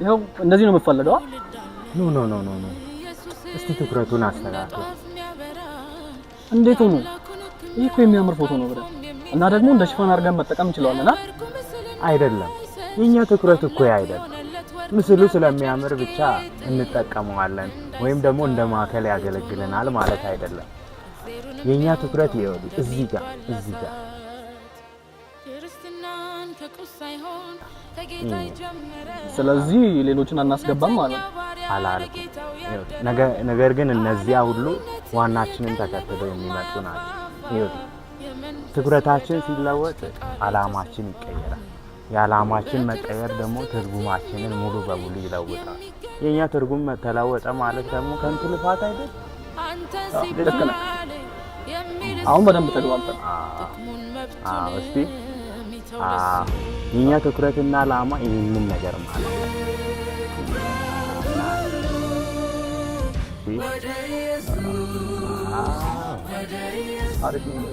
ይሄው እንደዚህ ነው የምፈልገው ኖ እስቲ ትኩረቱን አስተካክል እንዴት ነው ይሄ እኮ የሚያምር ፎቶ ነው ብለ እና ደግሞ እንደ ሽፋን አድርገን መጠቀም እንችላለን አይደለም የኛ ትኩረት እኮ አይደለም ምስሉ ስለሚያምር ብቻ እንጠቀመዋለን ወይም ደግሞ እንደ ማከል ያገለግለናል ማለት አይደለም የኛ ትኩረት ይኸው እዚህ ጋር ስለዚህ ሌሎችን አናስገባም ማለት አላልኩም ነገር ግን እነዚያ ሁሉ ዋናችንን ተከትለው የሚመጡ ናቸው ይኸው ትኩረታችን ሲለወጥ አላማችን ይቀየራል የዓላማችን መቀየር ደግሞ ትርጉማችንን ሙሉ በሙሉ ይለውጣል የኛ ትርጉም ተለወጠ ማለት ደግሞ ከንቱ ልፋት አይደል አሁን በደንብ ተግባብተን እስቲ የኛ ትኩረትና ዓላማ ይሄንን ነገር ማለት ነው አሪፍ ነው